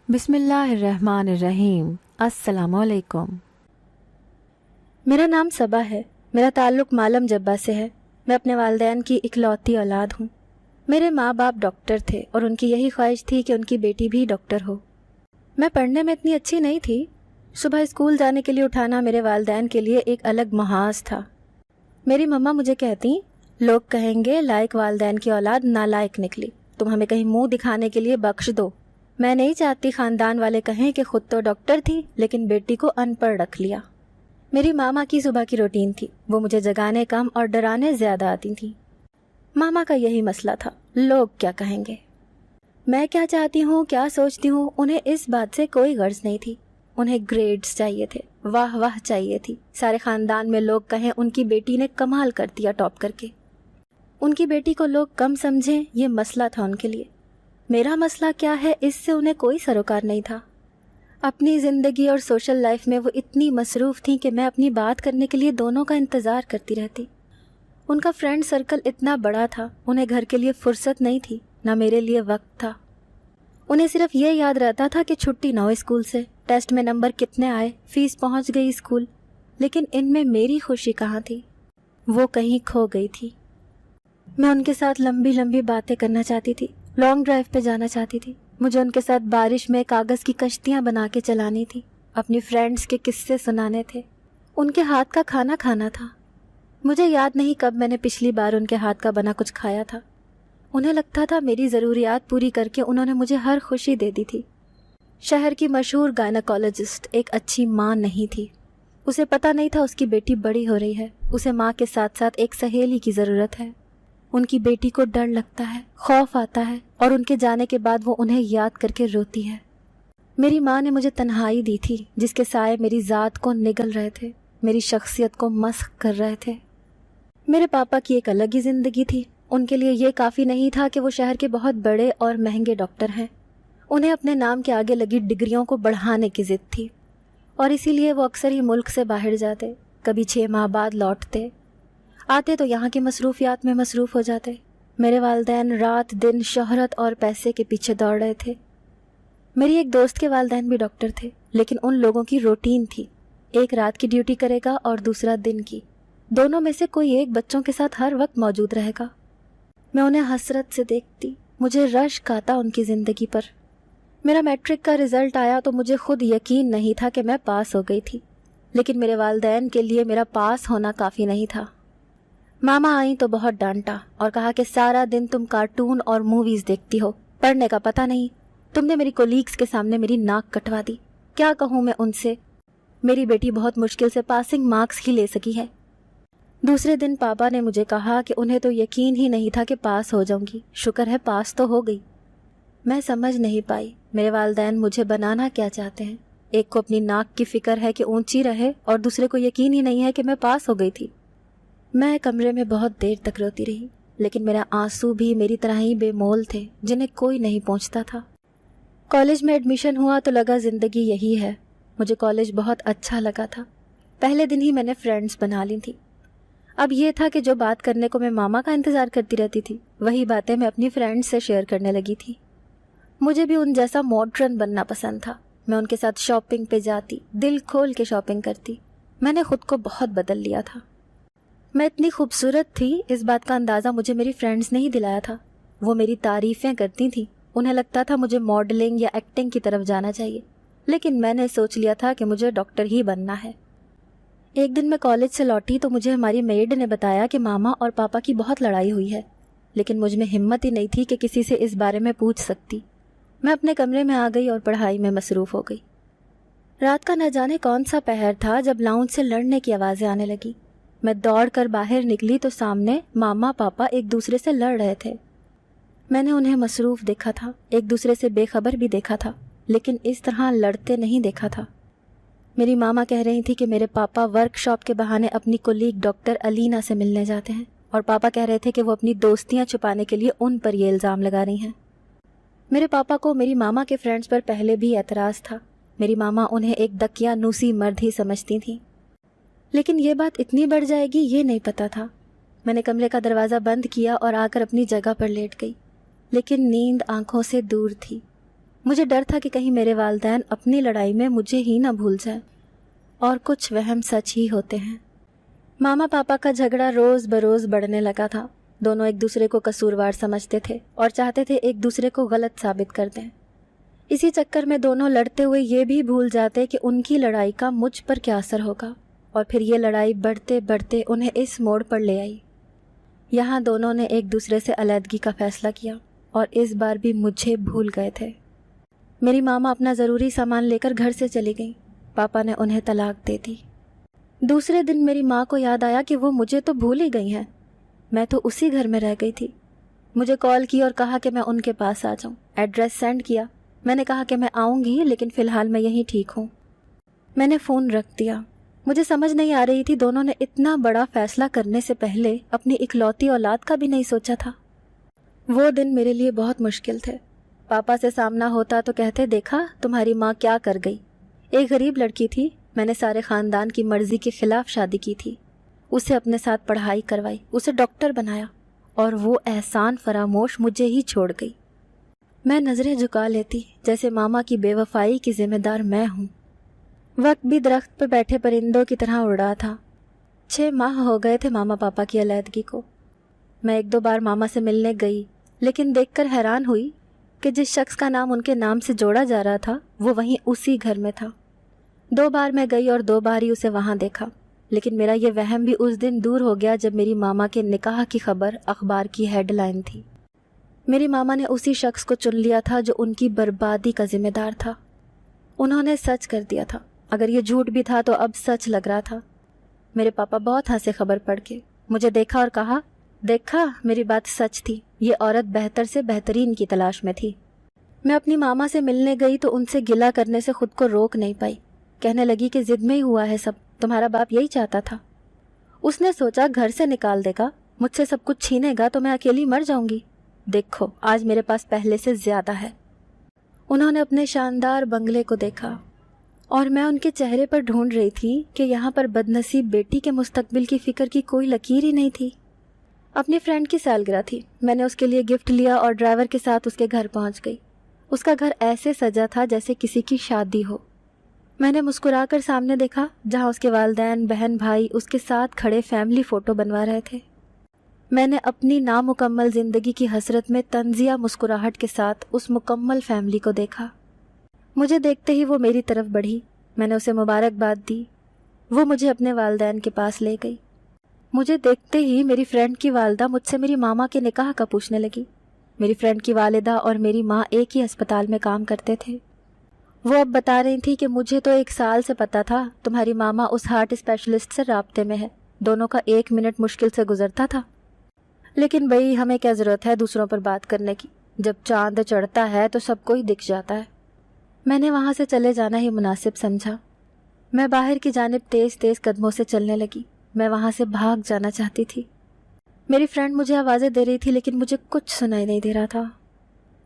بسم اللہ الرحمن الرحیم۔ السلام علیکم۔ میرا نام صبا ہے۔ میرا تعلق معلم جبہ سے ہے۔ میں اپنے والدین کی اکلوتی اولاد ہوں۔ میرے ماں باپ ڈاکٹر تھے اور ان کی یہی خواہش تھی کہ ان کی بیٹی بھی ڈاکٹر ہو۔ میں پڑھنے میں اتنی اچھی نہیں تھی۔ صبح اسکول جانے کے لیے اٹھانا میرے والدین کے لیے ایک الگ محاذ تھا۔ میری مما مجھے کہتی، لوگ کہیں گے لائق والدین کی اولاد نالائق نکلی، تم ہمیں کہیں منہ دکھانے کے لیے بخش دو۔ میں نہیں چاہتی خاندان والے کہیں کہ خود تو ڈاکٹر تھی لیکن بیٹی کو ان پڑھ رکھ لیا۔ میری ماما کی صبح کی روٹین تھی، وہ مجھے جگانے کم اور ڈرانے زیادہ آتی تھیں۔ ماما کا یہی مسئلہ تھا، لوگ کیا کہیں گے، میں کیا چاہتی ہوں، کیا سوچتی ہوں، انہیں اس بات سے کوئی غرض نہیں تھی۔ انہیں گریڈز چاہیے تھے، واہ واہ چاہیے تھی، سارے خاندان میں لوگ کہیں ان کی بیٹی نے کمال کر دیا ٹاپ کر کے۔ ان کی بیٹی کو لوگ کم سمجھیں، یہ مسئلہ تھا ان کے لیے۔ میرا مسئلہ کیا ہے، اس سے انہیں کوئی سروکار نہیں تھا۔ اپنی زندگی اور سوشل لائف میں وہ اتنی مصروف تھیں کہ میں اپنی بات کرنے کے لیے دونوں کا انتظار کرتی رہتی۔ ان کا فرینڈ سرکل اتنا بڑا تھا، انہیں گھر کے لیے فرصت نہیں تھی، نہ میرے لیے وقت تھا۔ انہیں صرف یہ یاد رہتا تھا کہ چھٹی نہ ہو اسکول سے، ٹیسٹ میں نمبر کتنے آئے، فیس پہنچ گئی اسکول۔ لیکن ان میں میری خوشی کہاں تھی؟ وہ کہیں کھو گئی تھی۔ میں ان کے ساتھ لمبی لمبی باتیں کرنا چاہتی تھی، لانگ ڈرائیو پہ جانا چاہتی تھی۔ مجھے ان کے ساتھ بارش میں کاغذ کی کشتیاں بنا کے چلانی تھی، اپنی فرینڈز کے قصے سنانے تھے، ان کے ہاتھ کا کھانا کھانا تھا۔ مجھے یاد نہیں کب میں نے پچھلی بار ان کے ہاتھ کا بنا کچھ کھایا تھا۔ انہیں لگتا تھا میری ضروریات پوری کر کے انہوں نے مجھے ہر خوشی دے دی تھی۔ شہر کی مشہور گائناکالوجسٹ ایک اچھی ماں نہیں تھی۔ اسے پتہ نہیں تھا اس کی بیٹی بڑی ہو رہی ہے، اسے ماں کے ساتھ ساتھ ایک سہیلی کی ضرورت ہے۔ ان کی بیٹی کو ڈر لگتا ہے، خوف آتا ہے، اور ان کے جانے کے بعد وہ انہیں یاد کر کے روتی ہے۔ میری ماں نے مجھے تنہائی دی تھی جس کے سائے میری ذات کو نگل رہے تھے، میری شخصیت کو مسخ کر رہے تھے۔ میرے پاپا کی ایک الگ ہی زندگی تھی۔ ان کے لیے یہ کافی نہیں تھا کہ وہ شہر کے بہت بڑے اور مہنگے ڈاکٹر ہیں۔ انہیں اپنے نام کے آگے لگی ڈگریوں کو بڑھانے کی ضد تھی، اور اسی لیے وہ اکثر ہی ملک سے باہر جاتے، کبھی 6 ماہ بعد لوٹتے، آتے تو یہاں کی مصروفیات میں مصروف ہو جاتے۔ میرے والدین رات دن شہرت اور پیسے کے پیچھے دوڑ رہے تھے۔ میری ایک دوست کے والدین بھی ڈاکٹر تھے، لیکن ان لوگوں کی روٹین تھی، ایک رات کی ڈیوٹی کرے گا اور دوسرا دن کی، دونوں میں سے کوئی ایک بچوں کے ساتھ ہر وقت موجود رہے گا۔ میں انہیں حسرت سے دیکھتی، مجھے رشک آتا ان کی زندگی پر۔ میرا میٹرک کا رزلٹ آیا تو مجھے خود یقین نہیں تھا کہ میں پاس ہو گئی تھی، لیکن میرے والدین کے لیے میرا پاس ہونا کافی نہیں تھا۔ ماما آئیں تو بہت ڈانٹا اور کہا کہ سارا دن تم کارٹون اور موویز دیکھتی ہو، پڑھنے کا پتہ نہیں، تم نے میری کولیگز کے سامنے میری ناک کٹوا دی، کیا کہوں میں ان سے، میری بیٹی بہت مشکل سے پاسنگ مارکس ہی لے سکی ہے۔ دوسرے دن پاپا نے مجھے کہا کہ انہیں تو یقین ہی نہیں تھا کہ پاس ہو جاؤں گی، شکر ہے پاس تو ہو گئی۔ میں سمجھ نہیں پائی میرے والدین مجھے بنانا کیا چاہتے ہیں۔ ایک کو اپنی ناک کی فکر ہے کہ اونچی رہے، اور دوسرے کو یقین ہی نہیں ہے کہ میں پاس ہو گئی تھی۔ میں کمرے میں بہت دیر تک روتی رہی، لیکن میرا آنسو بھی میری طرح ہی بے مول تھے جنہیں کوئی نہیں پہنچتا تھا۔ کالج میں ایڈمیشن ہوا تو لگا زندگی یہی ہے۔ مجھے کالج بہت اچھا لگا تھا، پہلے دن ہی میں نے فرینڈز بنا لی تھی۔ اب یہ تھا کہ جو بات کرنے کو میں ماما کا انتظار کرتی رہتی تھی، وہی باتیں میں اپنی فرینڈ سے شیئر کرنے لگی تھی۔ مجھے بھی ان جیسا ماڈرن بننا پسند تھا۔ میں ان کے ساتھ شاپنگ پہ جاتی، دل کھول کے شاپنگ کرتی۔ میں نے خود کو بہت بدل لیا تھا۔ میں اتنی خوبصورت تھی، اس بات کا اندازہ مجھے میری فرینڈز نے ہی دلایا تھا۔ وہ میری تعریفیں کرتی تھیں، انہیں لگتا تھا مجھے ماڈلنگ یا ایکٹنگ کی طرف جانا چاہیے، لیکن میں نے سوچ لیا تھا کہ مجھے ڈاکٹر ہی بننا ہے۔ ایک دن میں کالج سے لوٹی تو مجھے ہماری میڈ نے بتایا کہ ماما اور پاپا کی بہت لڑائی ہوئی ہے، لیکن مجھ میں ہمت ہی نہیں تھی کہ کسی سے اس بارے میں پوچھ سکتی۔ میں اپنے کمرے میں آ گئی اور پڑھائی میں مصروف ہو گئی۔ رات کا نہ جانے کون سا پہر تھا جب لاؤنج سے لڑنے کی آوازیں آنے لگی۔ میں دوڑ کر باہر نکلی تو سامنے ماما پاپا ایک دوسرے سے لڑ رہے تھے۔ میں نے انہیں مصروف دیکھا تھا، ایک دوسرے سے بے خبر بھی دیکھا تھا، لیکن اس طرح لڑتے نہیں دیکھا تھا۔ میری ماما کہہ رہی تھی کہ میرے پاپا ورک شاپ کے بہانے اپنی کولیگ ڈاکٹر علینا سے ملنے جاتے ہیں، اور پاپا کہہ رہے تھے کہ وہ اپنی دوستیاں چھپانے کے لیے ان پر یہ الزام لگا رہی ہیں۔ میرے پاپا کو میری ماما کے فرینڈز پر پہلے بھی اعتراض تھا۔ میری ماما انہیں ایک دقیانوسی مرد ہی سمجھتی تھیں، لیکن یہ بات اتنی بڑھ جائے گی یہ نہیں پتا تھا۔ میں نے کمرے کا دروازہ بند کیا اور آ کر اپنی جگہ پر لیٹ گئی، لیکن نیند آنکھوں سے دور تھی۔ مجھے ڈر تھا کہ کہیں میرے والدین اپنی لڑائی میں مجھے ہی نہ بھول جائیں، اور کچھ وہم سچ ہی ہوتے ہیں۔ ماما پاپا کا جھگڑا روز بروز بڑھنے لگا تھا۔ دونوں ایک دوسرے کو قصوروار سمجھتے تھے اور چاہتے تھے ایک دوسرے کو غلط ثابت کر دیں۔ اسی چکر میں دونوں لڑتے ہوئے یہ بھی بھول جاتے کہ ان کی لڑائی کا مجھ پر کیا اثر ہوگا، اور پھر یہ لڑائی بڑھتے بڑھتے انہیں اس موڑ پر لے آئی۔ یہاں دونوں نے ایک دوسرے سے علیحدگی کا فیصلہ کیا، اور اس بار بھی مجھے بھول گئے تھے۔ میری ماما اپنا ضروری سامان لے کر گھر سے چلی گئیں۔ پاپا نے انہیں طلاق دے دی۔ دوسرے دن میری ماں کو یاد آیا کہ وہ مجھے تو بھول ہی گئی ہیں، میں تو اسی گھر میں رہ گئی تھی۔ مجھے کال کی اور کہا کہ میں ان کے پاس آ جاؤں۔ ایڈریس سینڈ کیا۔ میں نے کہا کہ میں آؤں گی، لیکن فی الحال میں یہیں ٹھیک ہوں۔ میں نے فون رکھ دیا۔ مجھے سمجھ نہیں آ رہی تھی دونوں نے اتنا بڑا فیصلہ کرنے سے پہلے اپنی اکلوتی اولاد کا بھی نہیں سوچا تھا۔ وہ دن میرے لیے بہت مشکل تھے۔ پاپا سے سامنا ہوتا تو کہتے، دیکھا تمہاری ماں کیا کر گئی۔ ایک غریب لڑکی تھی، میں نے سارے خاندان کی مرضی کے خلاف شادی کی تھی، اسے اپنے ساتھ پڑھائی کروائی، اسے ڈاکٹر بنایا، اور وہ احسان فراموش مجھے ہی چھوڑ گئی۔ میں نظریں جھکا لیتی جیسے ماما کی بے وفائی کی ذمہ دار میں ہوں۔ وقت بھی درخت پہ بیٹھے پرندوں کی طرح اڑ رہا تھا۔ 6 ماہ ہو گئے تھے ماما پاپا کی علیحدگی کو۔ میں 1-2 بار ماما سے ملنے گئی، لیکن دیکھ کر حیران ہوئی کہ جس شخص کا نام ان کے نام سے جوڑا جا رہا تھا وہ وہیں اسی گھر میں تھا۔ 2 بار میں گئی اور 2 بار ہی اسے وہاں دیکھا، لیکن میرا یہ وہم بھی اس دن دور ہو گیا جب میری ماما کے نکاح کی خبر اخبار کی ہیڈ لائن تھی۔ میری ماما نے اسی شخص کو چن لیا تھا جو ان کی بربادی کا ذمہ دار تھا۔ انہوں نے سچ کر دیا تھا، اگر یہ جھوٹ بھی تھا تو اب سچ لگ رہا تھا۔ میرے پاپا بہت ہنسے خبر پڑھ کے، مجھے دیکھا اور کہا، دیکھا میری بات سچ تھی، یہ عورت بہتر سے بہترین کی تلاش میں تھی۔ میں اپنی ماما سے ملنے گئی تو ان سے گلہ کرنے سے خود کو روک نہیں پائی۔ کہنے لگی کہ ضد میں ہی ہوا ہے سب، تمہارا باپ یہی چاہتا تھا۔ اس نے سوچا گھر سے نکال دے گا، مجھ سے سب کچھ چھینے گا تو میں اکیلی مر جاؤں گی۔ دیکھو آج میرے پاس پہلے سے زیادہ ہے۔ انہوں نے اپنے شاندار بنگلے کو دیکھا، اور میں ان کے چہرے پر ڈھونڈ رہی تھی کہ یہاں پر بدنصیب بیٹی کے مستقبل کی فکر کی کوئی لکیر ہی نہیں تھی۔ اپنی فرینڈ کی سالگرہ تھی، میں نے اس کے لیے گفٹ لیا اور ڈرائیور کے ساتھ اس کے گھر پہنچ گئی۔ اس کا گھر ایسے سجا تھا جیسے کسی کی شادی ہو۔ میں نے مسکرا کر سامنے دیکھا جہاں اس کے والدین، بہن، بھائی اس کے ساتھ کھڑے فیملی فوٹو بنوا رہے تھے۔ میں نے اپنی نامکمل زندگی کی حسرت میں طنزیہ مسکراہٹ کے ساتھ اس مکمل فیملی کو دیکھا۔ مجھے دیکھتے ہی وہ میری طرف بڑھی، میں نے اسے مبارکباد دی۔ وہ مجھے اپنے والدین کے پاس لے گئی۔ مجھے دیکھتے ہی میری فرینڈ کی والدہ مجھ سے میری ماما کے نکاح کا پوچھنے لگی۔ میری فرینڈ کی والدہ اور میری ماں ایک ہی ہسپتال میں کام کرتے تھے۔ وہ اب بتا رہی تھی کہ مجھے تو 1 سال سے پتا تھا تمہاری ماما اس ہارٹ اسپیشلسٹ سے رابطے میں ہے، دونوں کا 1 منٹ مشکل سے گزرتا تھا۔ لیکن بھئی ہمیں کیا ضرورت ہے دوسروں پر بات کرنے کی، جب چاند چڑھتا ہے تو سب کو ہی دکھ جاتا ہے۔ میں نے وہاں سے چلے جانا ہی مناسب سمجھا۔ میں باہر کی جانب تیز تیز قدموں سے چلنے لگی، میں وہاں سے بھاگ جانا چاہتی تھی۔ میری فرینڈ مجھے آوازیں دے رہی تھی لیکن مجھے کچھ سنائی نہیں دے رہا تھا۔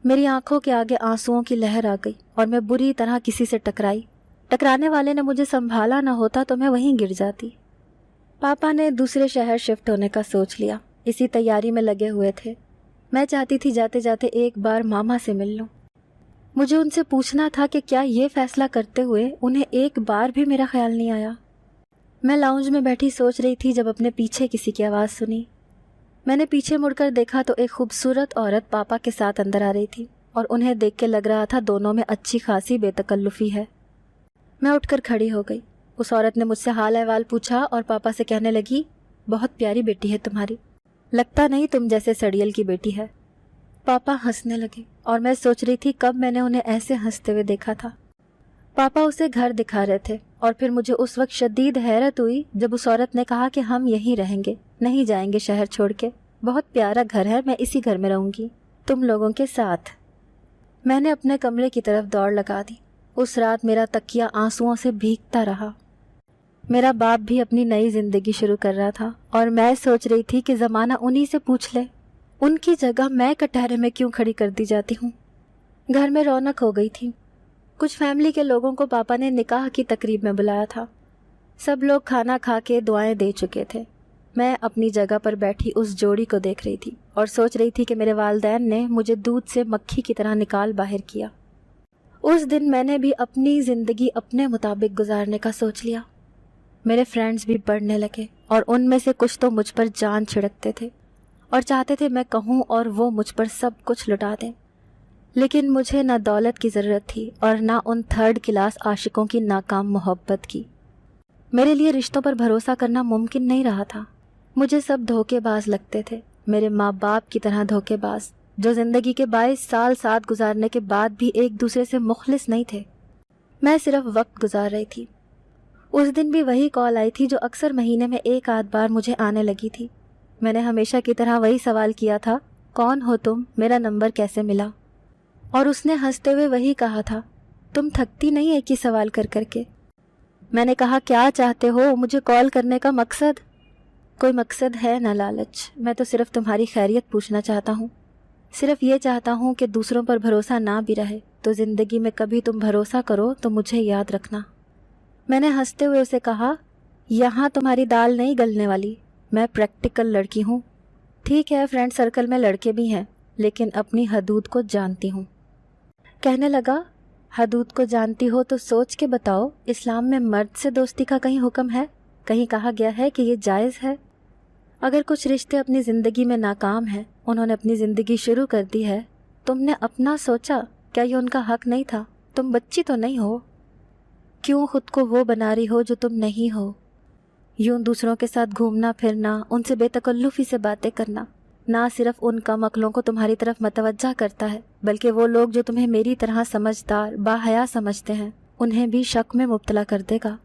میری آنکھوں کے آگے آنسوؤں کی لہر آ گئی اور میں بری طرح کسی سے ٹکرائی۔ ٹکرانے والے نے مجھے سنبھالا نہ ہوتا تو میں وہیں گر جاتی۔ پاپا نے دوسرے شہر شفٹ ہونے کا سوچ لیا، اسی تیاری میں لگے ہوئے تھے۔ میں چاہتی تھی جاتے جاتے ایک بار ماما سے مل لوں۔ مجھے ان سے پوچھنا تھا کہ کیا یہ فیصلہ کرتے ہوئے انہیں ایک بار بھی میرا خیال نہیں آیا۔ میں لاؤنج میں بیٹھی سوچ رہی تھی جب اپنے پیچھے کسی کی آواز سنی۔ میں نے پیچھے مڑ کر دیکھا تو ایک خوبصورت عورت پاپا کے ساتھ اندر آ رہی تھی، اور انہیں دیکھ کے لگ رہا تھا دونوں میں اچھی خاصی بے تکلفی ہے۔ میں اٹھ کر کھڑی ہو گئی۔ اس عورت نے مجھ سے حال احوال پوچھا اور پاپا سے کہنے لگی، بہت پیاری بیٹی ہے تمہاری، لگتا نہیں تم جیسے سڑیل کی بیٹی ہے۔ پاپا ہنسنے لگے اور میں سوچ رہی تھی کب میں نے انہیں ایسے ہنستے ہوئے دیکھا تھا۔ پاپا اسے گھر دکھا رہے تھے اور پھر مجھے اس وقت شدید حیرت ہوئی جب اس عورت نے کہا کہ ہم یہیں رہیں گے، نہیں جائیں گے شہر چھوڑ کے، بہت پیارا گھر ہے، میں اسی گھر میں رہوں گی تم لوگوں کے ساتھ۔ میں نے اپنے کمرے کی طرف دوڑ لگا دی۔ اس رات میرا تکیہ آنسوؤں سے بھیگتا رہا۔ میرا باپ بھی اپنی نئی زندگی شروع کر رہا تھا اور میں سوچ رہی تھی کہ زمانہ انہی سے پوچھ لے، ان کی جگہ میں کٹہرے میں کیوں کھڑی کر دی جاتی ہوں۔ گھر میں رونق ہو گئی تھی۔ کچھ فیملی کے لوگوں کو پاپا نے نکاح کی تقریب میں بلایا تھا۔ سب لوگ کھانا کھا کے دعائیں دے چکے تھے۔ میں اپنی جگہ پر بیٹھی اس جوڑی کو دیکھ رہی تھی اور سوچ رہی تھی کہ میرے والدین نے مجھے دودھ سے مکھی کی طرح نکال باہر کیا۔ اس دن میں نے بھی اپنی زندگی اپنے مطابق گزارنے کا سوچ لیا۔ میرے فرینڈز بھی بڑھنے لگے اور ان میں سے کچھ تو مجھ پر جان چھڑکتے تھے اور چاہتے تھے میں کہوں اور وہ مجھ پر سب کچھ لٹا دیں، لیکن مجھے نہ دولت کی ضرورت تھی اور نہ ان 3rd کلاس عاشقوں کی ناکام محبت کی۔ میرے لیے رشتوں پر بھروسہ کرنا ممکن نہیں رہا تھا۔ مجھے سب دھوکے باز لگتے تھے، میرے ماں باپ کی طرح دھوکے باز، جو زندگی کے 22 سال ساتھ گزارنے کے بعد بھی ایک دوسرے سے مخلص نہیں تھے۔ میں صرف وقت گزار رہی تھی۔ اس دن بھی وہی کال آئی تھی جو اکثر مہینے میں 1 آدھ بار مجھے آنے لگی تھی۔ میں نے ہمیشہ کی طرح وہی سوال کیا تھا، کون ہو تم، میرا نمبر کیسے ملا؟ اور اس نے ہنستے ہوئے وہی کہا تھا، تم تھکتی نہیں ایک ہی سوال کر کر کے؟ میں نے کہا، کیا چاہتے ہو مجھے کال کرنے کا مقصد؟ کوئی مقصد ہے نہ لالچ، میں تو صرف تمہاری خیریت پوچھنا چاہتا ہوں۔ صرف یہ چاہتا ہوں کہ دوسروں پر بھروسہ نہ بھی رہے تو زندگی میں کبھی تم بھروسہ کرو تو مجھے یاد رکھنا۔ میں نے ہنستے ہوئے اسے کہا، یہاں تمہاری دال نہیں گلنے والی، میں پریکٹیکل لڑکی ہوں۔ ٹھیک ہے، فرینڈ سرکل میں لڑکے بھی ہیں، لیکن اپنی حدود کو جانتی ہوں۔ کہنے لگا، حدود کو جانتی ہو تو سوچ کے بتاؤ، اسلام میں مرد سے دوستی کا کہیں حکم ہے؟ کہیں کہا گیا ہے کہ یہ جائز ہے؟ اگر کچھ رشتے اپنی زندگی میں ناکام ہیں، انہوں نے اپنی زندگی شروع کر دی ہے، تم نے اپنا سوچا؟ کیا یہ ان کا حق نہیں تھا؟ تم بچی تو نہیں ہو؟ کیوں خود کو وہ بنا رہی ہو جو تم نہیں ہو؟ یوں دوسروں کے ساتھ گھومنا پھرنا، ان سے بے تکلفی سے باتیں کرنا، نہ صرف ان کم عقلوں کو تمہاری طرف متوجہ کرتا ہے، بلکہ وہ لوگ جو تمہیں میری طرح سمجھدار باحیا سمجھتے ہیں، انہیں بھی شک میں مبتلا کر دے گا۔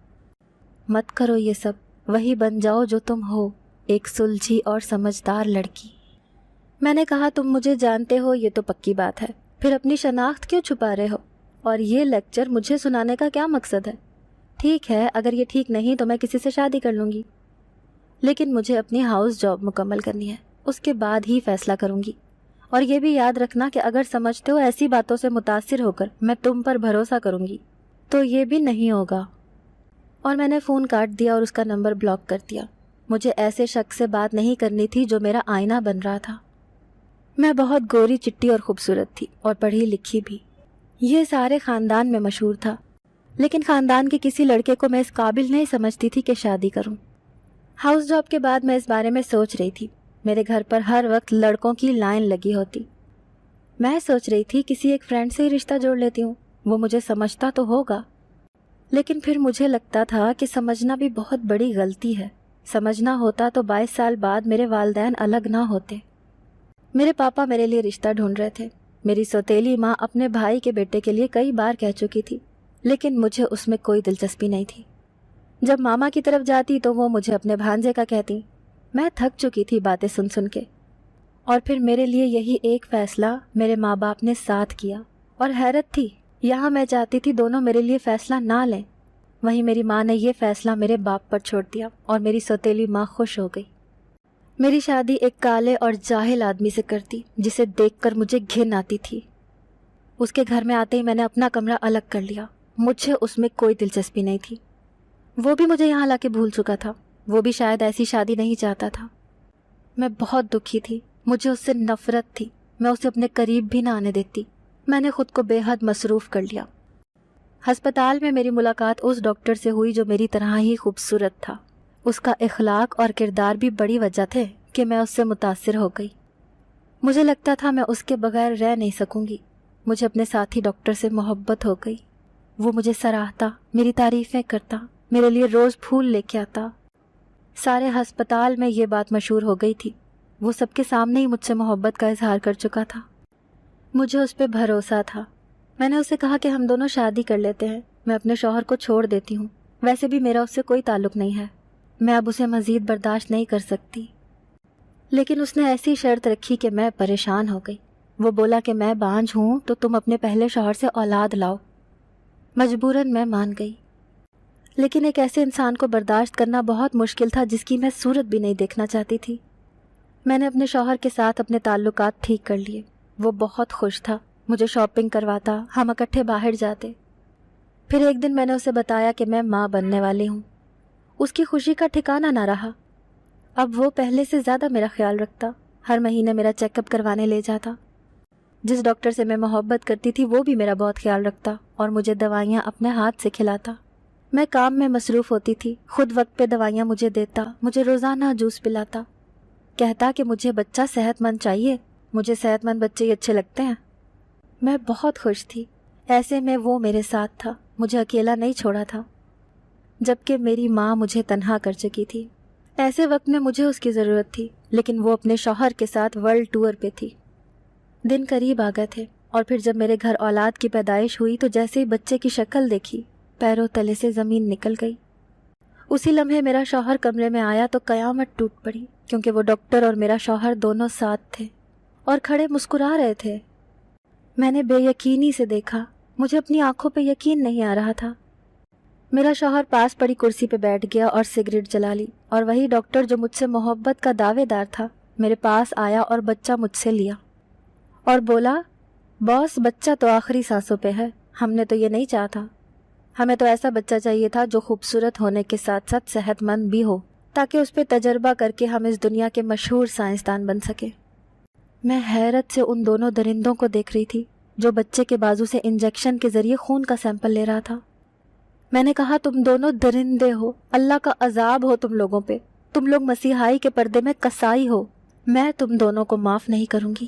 مت کرو یہ سب، وہی بن جاؤ جو تم ہو، ایک سلجھی اور سمجھدار لڑکی۔ میں نے کہا، تم مجھے جانتے ہو یہ تو پکی بات ہے، پھر اپنی شناخت کیوں چھپا رہے ہو؟ اور یہ لیکچر مجھے سنانے کا کیا مقصد ہے؟ ٹھیک ہے، اگر یہ ٹھیک نہیں تو میں کسی سے شادی کر لوں گی، لیکن مجھے اپنی ہاؤس جاب مکمل کرنی ہے، اس کے بعد ہی فیصلہ کروں گی۔ اور یہ بھی یاد رکھنا کہ اگر سمجھتے ہو ایسی باتوں سے متاثر ہو کر میں تم پر بھروسہ کروں گی تو یہ بھی نہیں ہوگا۔ اور میں نے فون کاٹ دیا اور اس کا نمبر بلاک کر دیا۔ مجھے ایسے شخص سے بات نہیں کرنی تھی جو میرا آئینہ بن رہا تھا۔ میں بہت گوری چٹی اور خوبصورت تھی اور پڑھی لکھی بھی، یہ سارے خاندان میں مشہور تھا، لیکن خاندان کے کسی لڑکے کو میں اس قابل نہیں سمجھتی تھی کہ شادی کروں۔ ہاؤس جاب کے بعد میں اس بارے میں سوچ رہی تھی۔ میرے گھر پر ہر وقت لڑکوں کی لائن لگی ہوتی۔ میں سوچ رہی تھی کسی ایک فرینڈ سے ہی رشتہ جوڑ لیتی ہوں، وہ مجھے سمجھتا تو ہوگا، لیکن پھر مجھے لگتا تھا کہ سمجھنا بھی بہت بڑی غلطی ہے۔ سمجھنا ہوتا تو 22 سال بعد میرے والدین الگ نہ ہوتے۔ میرے پاپا میرے لیے رشتہ ڈھونڈ رہے تھے۔ میری سوتیلی ماں اپنے بھائی کے بیٹے کے لیے کئی بار کہہ چکی تھی، لیکن مجھے اس میں کوئی دلچسپی نہیں تھی۔ جب ماما کی طرف جاتی تو وہ مجھے اپنے بھانجے کا کہتی۔ میں تھک چکی تھی باتیں سن سن کے، اور پھر میرے لیے یہی ایک فیصلہ میرے ماں باپ نے ساتھ کیا، اور حیرت تھی، یہاں میں چاہتی تھی دونوں میرے لیے فیصلہ نہ لیں، وہیں میری ماں نے یہ فیصلہ میرے باپ پر چھوڑ دیا، اور میری سوتیلی ماں خوش ہو گئی۔ میری شادی ایک کالے اور جاہل آدمی سے کرتی جسے دیکھ کر مجھے گھن آتی تھی۔ اس کے گھر میں آتے ہی میں نے اپنا کمرہ الگ کر لیا، مجھے اس میں کوئی دلچسپی نہیں تھی۔ وہ بھی مجھے یہاں لا کے بھول چکا تھا، وہ بھی شاید ایسی شادی نہیں چاہتا تھا۔ میں بہت دکھی تھی، مجھے اس سے نفرت تھی، میں اسے اپنے قریب بھی نہ آنے دیتی۔ میں نے خود کو بے حد مصروف کر لیا۔ ہسپتال میں میری ملاقات اس ڈاکٹر سے ہوئی جو میری طرح ہی خوبصورت تھا۔ اس کا اخلاق اور کردار بھی بڑی وجہ تھے کہ میں اس سے متاثر ہو گئی۔ مجھے لگتا تھا میں اس کے بغیر رہ نہیں سکوں گی۔ مجھے اپنے ساتھی ڈاکٹر سے محبت ہو گئی۔ وہ مجھے سراہتا، میری تعریفیں کرتا، میرے لیے روز پھول لے کے آتا۔ سارے ہسپتال میں یہ بات مشہور ہو گئی تھی، وہ سب کے سامنے ہی مجھ سے محبت کا اظہار کر چکا تھا۔ مجھے اس پہ بھروسہ تھا۔ میں نے اسے کہا کہ ہم دونوں شادی کر لیتے ہیں، میں اپنے شوہر کو چھوڑ دیتی ہوں، ویسے بھی میرا اس سے کوئی تعلق نہیں ہے، میں اب اسے مزید برداشت نہیں کر سکتی۔ لیکن اس نے ایسی شرط رکھی کہ میں پریشان ہو گئی۔ وہ بولا کہ میں بانجھ ہوں تو تم اپنے پہلے شوہر سے اولاد لاؤ۔ مجبوراً میں مان گئی، لیکن ایک ایسے انسان کو برداشت کرنا بہت مشکل تھا جس کی میں صورت بھی نہیں دیکھنا چاہتی تھی۔ میں نے اپنے شوہر کے ساتھ اپنے تعلقات ٹھیک کر لیے۔ وہ بہت خوش تھا، مجھے شاپنگ کرواتا، ہم اکٹھے باہر جاتے۔ پھر ایک دن میں نے اسے بتایا کہ میں ماں بننے والی ہوں۔ اس کی خوشی کا ٹھکانہ نہ رہا۔ اب وہ پہلے سے زیادہ میرا خیال رکھتا، ہر مہینے میرا چیک اپ کروانے لے جاتا۔ جس ڈاکٹر سے میں محبت کرتی تھی وہ بھی میرا بہت خیال رکھتا اور مجھے دوائیاں اپنے ہاتھ سے کھلاتا۔ میں کام میں مصروف ہوتی تھی، خود وقت پہ دوائیاں مجھے دیتا، مجھے روزانہ جوس پلاتا، کہتا کہ مجھے بچہ صحت مند چاہیے، مجھے صحت مند بچے ہی اچھے لگتے ہیں۔ میں بہت خوش تھی، ایسے میں وہ میرے ساتھ تھا، مجھے اکیلا نہیں چھوڑا تھا، جبکہ میری ماں مجھے تنہا کر چکی تھی۔ ایسے وقت میں مجھے اس کی ضرورت تھی، لیکن وہ اپنے شوہر کے ساتھ ورلڈ ٹور پہ تھی۔ دن قریب آ گئے تھے اور پھر جب میرے گھر اولاد کی پیدائش ہوئی تو جیسے ہی بچے کی شکل دیکھی، پیروں تلے سے زمین نکل گئی۔ اسی لمحے میرا شوہر کمرے میں آیا تو قیامت ٹوٹ پڑی، کیونکہ وہ ڈاکٹر اور میرا شوہر دونوں ساتھ تھے اور کھڑے مسکرا رہے تھے۔ میں نے بے یقینی سے دیکھا، مجھے اپنی آنکھوں پہ یقین نہیں آ رہا تھا۔ میرا شوہر پاس پڑی کرسی پہ بیٹھ گیا اور سگریٹ جلا لی، اور وہی ڈاکٹر جو مجھ سے محبت کا دعوے دار تھا میرے پاس آیا اور بچہ مجھ سے لیا اور بولا، باس بچہ تو آخری سانسوں پہ ہے، ہم نے تو یہ نہیں چاہتا، ہمیں تو ایسا بچہ چاہیے تھا جو خوبصورت ہونے کے ساتھ ساتھ صحت مند بھی ہو، تاکہ اس پہ تجربہ کر کے ہم اس دنیا کے مشہور سائنسدان بن سکے۔ میں حیرت سے ان دونوں درندوں کو دیکھ رہی تھی جو بچے کے بازو سے انجیکشن کے ذریعے خون کا سیمپل لے رہا تھا۔ میں نے کہا، تم دونوں درندے ہو، اللہ کا عذاب ہو تم لوگوں پہ، تم لوگ مسیحائی کے پردے میں کسائی ہو، میں تم دونوں کو معاف نہیں کروں گی۔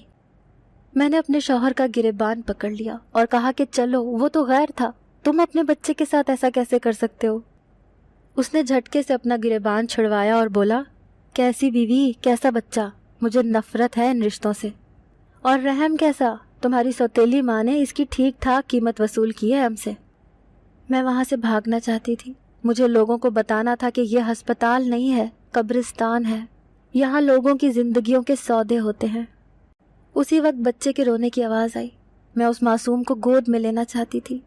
میں نے اپنے شوہر کا گریبان پکڑ لیا اور کہا کہ چلو، وہ تو غیر تھا، تم اپنے بچے کے ساتھ ایسا کیسے کر سکتے ہو؟ اس نے جھٹکے سے اپنا گریبان چھڑوایا اور بولا، کیسی بیوی کیسا بچہ، مجھے نفرت ہے ان رشتوں سے، اور رحم کیسا، تمہاری سوتیلی ماں نے اس کی ٹھیک ٹھاک قیمت وصول کی ہے ہم سے۔ میں وہاں سے بھاگنا چاہتی تھی، مجھے لوگوں کو بتانا تھا کہ یہ ہسپتال نہیں ہے، قبرستان ہے، یہاں لوگوں کی زندگیوں کے سودے ہوتے ہیں۔ اسی وقت بچے کے رونے کی آواز آئی، میں اس معصوم کو گود میں لینا چاہتی تھی۔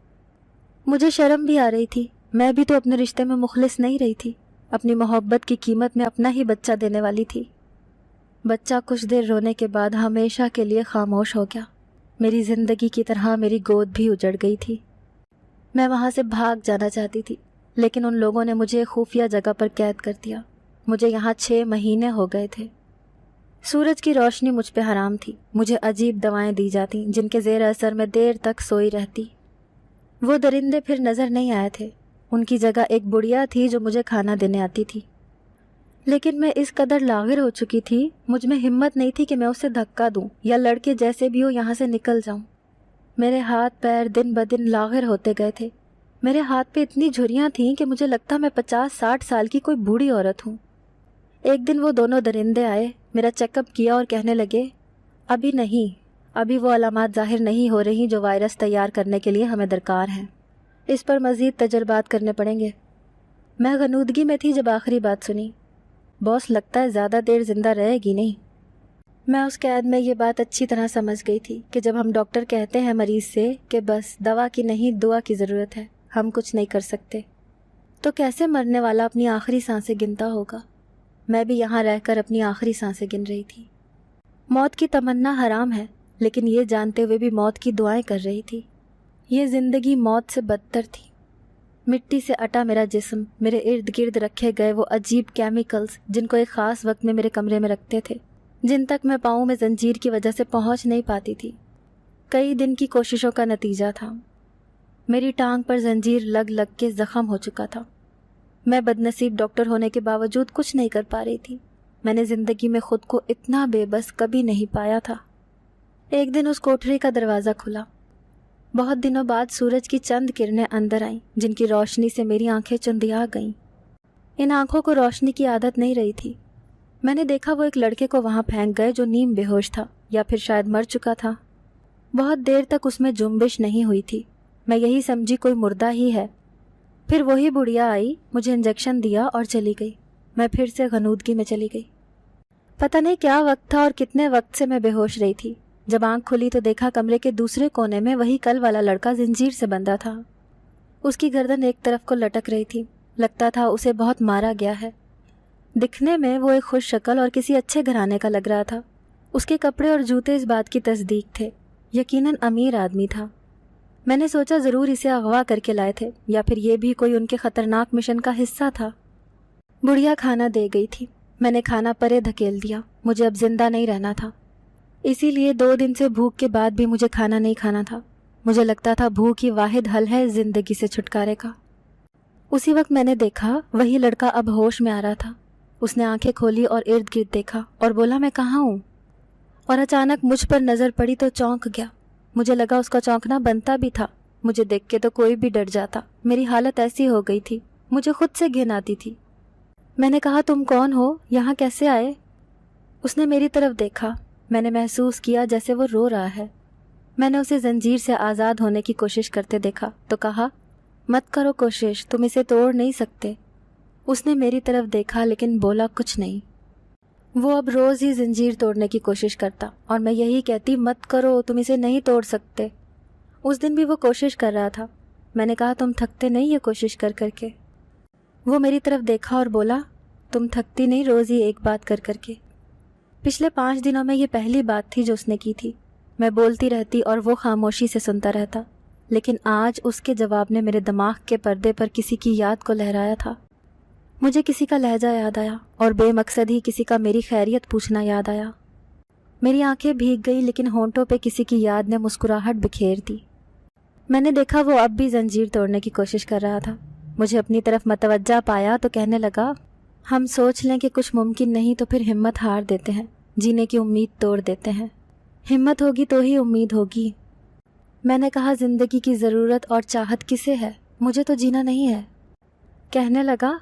مجھے شرم بھی آ رہی تھی، میں بھی تو اپنے رشتے میں مخلص نہیں رہی تھی، اپنی محبت کی قیمت میں اپنا ہی بچہ دینے والی تھی۔ بچہ کچھ دیر رونے کے بعد ہمیشہ کے لیے خاموش ہو گیا، میری زندگی کی طرح میری گود بھی اجڑ گئی تھی۔ میں وہاں سے بھاگ جانا چاہتی تھی، لیکن ان لوگوں نے مجھے خفیہ جگہ پر قید کر دیا۔ مجھے یہاں 6 مہینے ہو گئے تھے۔ سورج کی روشنی مجھ پہ حرام تھی، مجھے عجیب دوائیں دی جاتی جن کے زیر اثر میں دیر تک سوئی رہتی۔ وہ درندے پھر نظر نہیں آئے تھے، ان کی جگہ ایک بڑھیا تھی جو مجھے کھانا دینے آتی تھی، لیکن میں اس قدر لاغر ہو چکی تھی، مجھ میں ہمت نہیں تھی کہ میں اسے دھکا دوں یا لڑکے جیسے بھی ہو یہاں سے نکل جاؤں۔ میرے ہاتھ پیر دن بدن لاغر ہوتے گئے تھے، میرے ہاتھ پہ اتنی جھریاں تھیں کہ مجھے لگتا میں 50-60 سال کی کوئی بوڑھی عورت ہوں۔ ایک دن وہ دونوں درندے آئے، میرا چیک اپ کیا اور کہنے لگے، ابھی نہیں، ابھی وہ علامات ظاہر نہیں ہو رہی جو وائرس تیار کرنے کے لیے ہمیں درکار ہیں، اس پر مزید تجربات کرنے پڑیں گے۔ میں غنودگی میں تھی جب آخری بات سنی، باس لگتا ہے زیادہ دیر زندہ رہے گی نہیں۔ میں اس قید میں یہ بات اچھی طرح سمجھ گئی تھی کہ جب ہم ڈاکٹر کہتے ہیں مریض سے کہ بس دوا کی نہیں دعا کی ضرورت ہے، ہم کچھ نہیں کر سکتے، تو کیسے مرنے والا اپنی آخری سانسیں گنتا ہوگا؟ میں بھی یہاں رہ کر اپنی آخری سانسیں گن رہی تھی۔ موت کی تمنا حرام ہے، لیکن یہ جانتے ہوئے بھی موت کی دعائیں کر رہی تھی۔ یہ زندگی موت سے بدتر تھی۔ مٹی سے اٹا میرا جسم، میرے ارد گرد رکھے گئے وہ عجیب کیمیکلز جن کو ایک خاص وقت میں میرے کمرے میں رکھتے تھے، جن تک میں پاؤں میں زنجیر کی وجہ سے پہنچ نہیں پاتی تھی، کئی دن کی کوششوں کا نتیجہ تھا۔ میری ٹانگ پر زنجیر لگ لگ کے زخم ہو چکا تھا۔ میں بدنصیب ڈاکٹر ہونے کے باوجود کچھ نہیں کر پا رہی تھی۔ میں نے زندگی میں خود کو اتنا بے بس کبھی نہیں پایا تھا۔ ایک دن اس کوٹھری کا دروازہ کھلا۔ بہت دنوں بعد سورج کی چند کرنیں اندر آئیں جن کی روشنی سے میری آنکھیں چندیا گئیں۔ ان آنکھوں کو روشنی کی عادت نہیں رہی تھی۔ میں نے دیکھا وہ ایک لڑکے کو وہاں پھینک گئے جو نیم بے ہوش تھا یا پھر شاید مر چکا تھا۔ بہت دیر تک اس میں جنبش نہیں ہوئی تھی، میں یہی سمجھی کوئی مردہ ہی ہے۔ پھر وہی بڑھیا آئی، مجھے انجیکشن دیا اور چلی گئی۔ میں پھر سے غنودگی میں چلی گئی۔ پتہ نہیں کیا وقت تھا اور کتنے وقت سے میں بے ہوش رہی تھی۔ جب آنکھ کھلی تو دیکھا کمرے کے دوسرے کونے میں وہی کل والا لڑکا زنجیر سے بندھا تھا۔ اس کی گردن ایک طرف کو لٹک رہی تھی، لگتا تھا اسے بہت مارا گیا ہے۔ دکھنے میں وہ ایک خوش شکل اور کسی اچھے گھرانے کا لگ رہا تھا۔ اس کے کپڑے اور جوتے اس بات کی تصدیق تھے، یقیناً امیر آدمی تھا۔ میں نے سوچا ضرور اسے اغوا کر کے لائے تھے یا پھر یہ بھی کوئی ان کے خطرناک مشن کا حصہ تھا۔ بڑھیا کھانا دے گئی تھی، میں نے کھانا پرے دھکیل دیا، مجھے اب زندہ نہیں رہنا تھا۔ اسی لیے 2 دن سے بھوک کے بعد بھی مجھے کھانا نہیں کھانا تھا. مجھے لگتا تھا بھوک ہی واحد حل ہے زندگی سے چھٹکارے کا. اسی وقت میں نے دیکھا وہی لڑکا اب ہوش میں آ رہا تھا. اس نے آنکھیں کھولی اور ارد گرد دیکھا اور بولا میں کہاں ہوں؟ اور اچانک مجھ پر نظر پڑی تو چونک گیا. مجھے لگا اس کا چونکنا بنتا بھی تھا. مجھے دیکھ کے تو کوئی بھی ڈر جاتا. میری حالت ایسی ہو گئی تھی, مجھے خود سے گھن آتی تھی. میں نے کہا تم کون ہو, یہاں کیسے آئے؟ اس نے میری طرف دیکھا. میں نے محسوس کیا جیسے وہ رو رہا ہے. میں نے اسے زنجیر سے آزاد ہونے کی کوشش کرتے دیکھا تو کہا مت کرو کوشش, تم اسے توڑ نہیں سکتے. اس نے میری طرف دیکھا لیکن بولا کچھ نہیں. وہ اب روز ہی زنجیر توڑنے کی کوشش کرتا اور میں یہی کہتی مت کرو, تم اسے نہیں توڑ سکتے. اس دن بھی وہ کوشش کر رہا تھا. میں نے کہا تم تھکتے نہیں یہ کوشش کر کر کے؟ وہ میری طرف دیکھا اور بولا تم تھکتی نہیں روز ہی ایک بات کر کر کے. پچھلے 5 دنوں میں یہ پہلی بات تھی جو اس نے کی تھی. میں بولتی رہتی اور وہ خاموشی سے سنتا رہتا, لیکن آج اس کے جواب نے میرے دماغ کے پردے پر کسی کی یاد کو لہرایا تھا. مجھے کسی کا لہجہ یاد آیا اور بے مقصد ہی کسی کا میری خیریت پوچھنا یاد آیا. میری آنکھیں بھیگ گئی لیکن ہونٹوں پہ کسی کی یاد نے مسکراہٹ بکھیر دی. میں نے دیکھا وہ اب بھی زنجیر توڑنے کی کوشش کر رہا تھا. مجھے اپنی طرف متوجہ پایا تو کہنے لگا ہم سوچ لیں کہ کچھ ممکن نہیں تو پھر ہمت ہار دیتے ہیں, جینے کی امید توڑ دیتے ہیں. ہمت ہوگی تو ہی امید ہوگی. میں نے کہا زندگی کی ضرورت اور چاہت کسے ہے, مجھے تو جینا نہیں ہے. کہنے لگا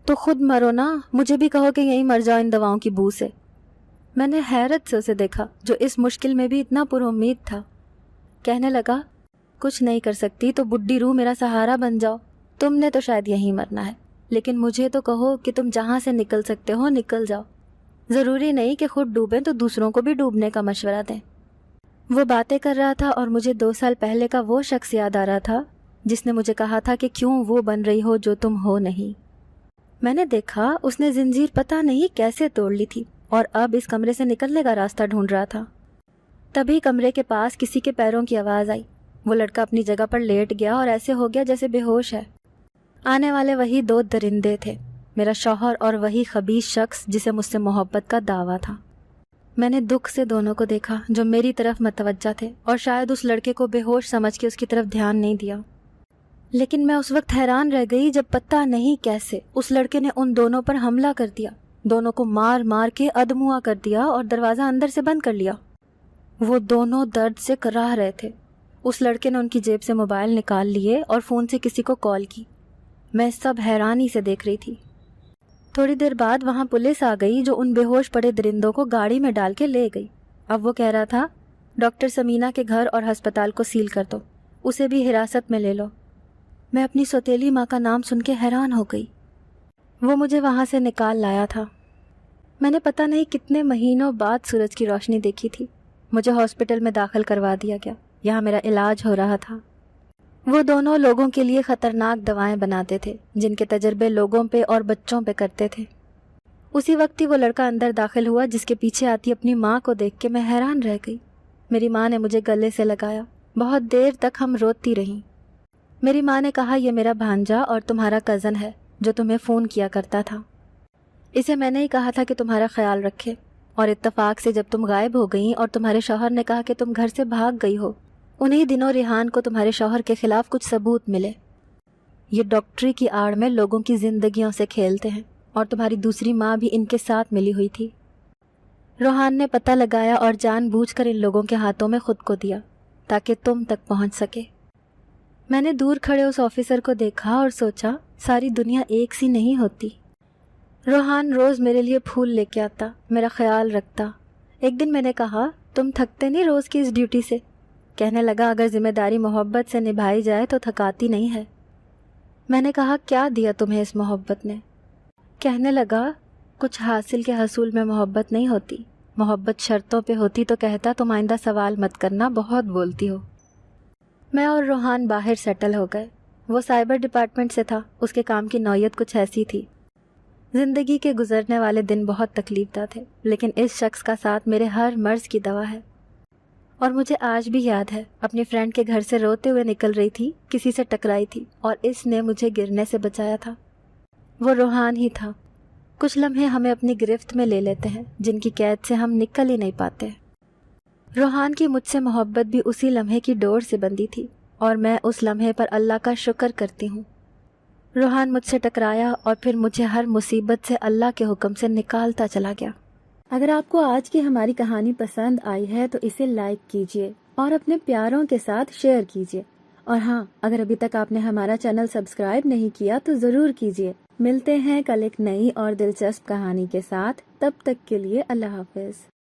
تو خود مرو نا, مجھے بھی کہو کہ یہیں مر جاؤ ان دواؤں کی بو سے. میں نے حیرت سے اسے دیکھا جو اس مشکل میں بھی اتنا پر امید تھا. کہنے لگا کچھ نہیں کر سکتی تو بڈھی روح میرا سہارا بن جاؤ. تم نے تو شاید یہیں مرنا ہے, لیکن مجھے تو کہو کہ تم جہاں سے نکل سکتے ہو نکل جاؤ. ضروری نہیں کہ خود ڈوبیں تو دوسروں کو بھی ڈوبنے کا مشورہ دیں. وہ باتیں کر رہا تھا اور مجھے 2 سال پہلے کا وہ شخص یاد آ رہا تھا جس نے مجھے کہا تھا کہ کیوں وہ بن رہی ہو جو تم ہو نہیں. میں نے دیکھا اس نے زنجیر پتہ نہیں کیسے توڑ لی تھی اور اب اس کمرے سے نکلنے کا راستہ ڈھونڈ رہا تھا. تبھی کمرے کے پاس کسی کے پیروں کی آواز آئی. وہ لڑکا اپنی جگہ پر لیٹ گیا اور ایسے ہو گیا جیسے بے ہوش ہے. آنے والے وہی 2 درندے تھے, میرا شوہر اور وہی خبیث شخص جسے مجھ سے محبت کا دعویٰ تھا. میں نے دکھ سے دونوں کو دیکھا جو میری طرف متوجہ تھے اور شاید اس لڑکے کو بے ہوش سمجھ کے اس کی طرف دھیان نہیں دیا. لیکن میں اس وقت حیران رہ گئی جب پتہ نہیں کیسے اس لڑکے نے ان دونوں پر حملہ کر دیا. دونوں کو مار مار کے ادموا کر دیا اور دروازہ اندر سے بند کر لیا. وہ دونوں درد سے کراہ رہے تھے. اس لڑکے نے ان کی جیب سے موبائل نکال لیے اور فون سے کسی کو کال کی. میں سب حیرانی سے دیکھ رہی تھی. تھوڑی دیر بعد وہاں پولیس آ گئی جو ان بے ہوش پڑے درندوں کو گاڑی میں ڈال کے لے گئی. اب وہ کہہ رہا تھا ڈاکٹر سمینہ کے گھر اور ہسپتال کو سیل کر دو, اسے بھی حراست میں لے لو. میں اپنی سوتیلی ماں کا نام سن کے حیران ہو گئی. وہ مجھے وہاں سے نکال لایا تھا. میں نے پتہ نہیں کتنے مہینوں بعد سورج کی روشنی دیکھی تھی. مجھے ہاسپٹل میں داخل کروا دیا گیا. یہاں میرا علاج ہو رہا تھا. وہ دونوں لوگوں کے لیے خطرناک دوائیں بناتے تھے جن کے تجربے لوگوں پہ اور بچوں پہ کرتے تھے. اسی وقت ہی وہ لڑکا اندر داخل ہوا جس کے پیچھے آتی اپنی ماں کو دیکھ کے میں حیران رہ گئی. میری ماں نے مجھے گلے سے لگایا. بہت دیر تک ہم روتی رہیں. میری ماں نے کہا یہ میرا بھانجا اور تمہارا کزن ہے جو تمہیں فون کیا کرتا تھا. اسے میں نے ہی کہا تھا کہ تمہارا خیال رکھے, اور اتفاق سے جب تم غائب ہو گئیں اور تمہارے شوہر نے کہا کہ تم گھر سے بھاگ گئی ہو, انہی دنوں ریحان کو تمہارے شوہر کے خلاف کچھ ثبوت ملے. یہ ڈاکٹری کی آڑ میں لوگوں کی زندگیوں سے کھیلتے ہیں, اور تمہاری دوسری ماں بھی ان کے ساتھ ملی ہوئی تھی. روحان نے پتہ لگایا اور جان بوجھ کر ان لوگوں کے ہاتھوں میں خود کو دیا تاکہ تم تک پہنچ سکے. میں نے دور کھڑے اس آفیسر کو دیکھا اور سوچا ساری دنیا ایک سی نہیں ہوتی. روحان روز میرے لیے پھول لے کے آتا, میرا خیال رکھتا. ایک دن میں نے کہا تم تھکتے نہیں روز کی اس ڈیوٹی سے؟ کہنے لگا اگر ذمہ داری محبت سے نبھائی جائے تو تھکاتی نہیں ہے. میں نے کہا کیا دیا تمہیں اس محبت نے؟ کہنے لگا کچھ حاصل کے حصول میں محبت نہیں ہوتی, محبت شرطوں پہ ہوتی تو کہتا تم آئندہ سوال مت کرنا, بہت بولتی ہو. میں اور روحان باہر سیٹل ہو گئے. وہ سائبر ڈپارٹمنٹ سے تھا. اس کے کام کی نوعیت کچھ ایسی تھی. زندگی کے گزرنے والے دن بہت تکلیف دہ تھے, لیکن اس شخص کا ساتھ میرے ہر مرض کی دوا ہے. اور مجھے آج بھی یاد ہے اپنی فرینڈ کے گھر سے روتے ہوئے نکل رہی تھی, کسی سے ٹکرائی تھی اور اس نے مجھے گرنے سے بچایا تھا. وہ روحان ہی تھا. کچھ لمحے ہمیں اپنی گرفت میں لے لیتے ہیں جن کی قید سے ہم نکل ہی نہیں پاتے. روحان کی مجھ سے محبت بھی اسی لمحے کی ڈور سے بندھی تھی اور میں اس لمحے پر اللہ کا شکر کرتی ہوں۔ روحان مجھ سے ٹکرایا اور پھر مجھے ہر مصیبت سے اللہ کے حکم سے نکالتا چلا گیا۔ اگر آپ کو آج کی ہماری کہانی پسند آئی ہے تو اسے لائک کیجیے اور اپنے پیاروں کے ساتھ شیئر کیجیے، اور ہاں، اگر ابھی تک آپ نے ہمارا چینل سبسکرائب نہیں کیا تو ضرور کیجیے۔ ملتے ہیں کل ایک نئی اور دلچسپ کہانی کے ساتھ، تب تک کے لیے اللہ حافظ۔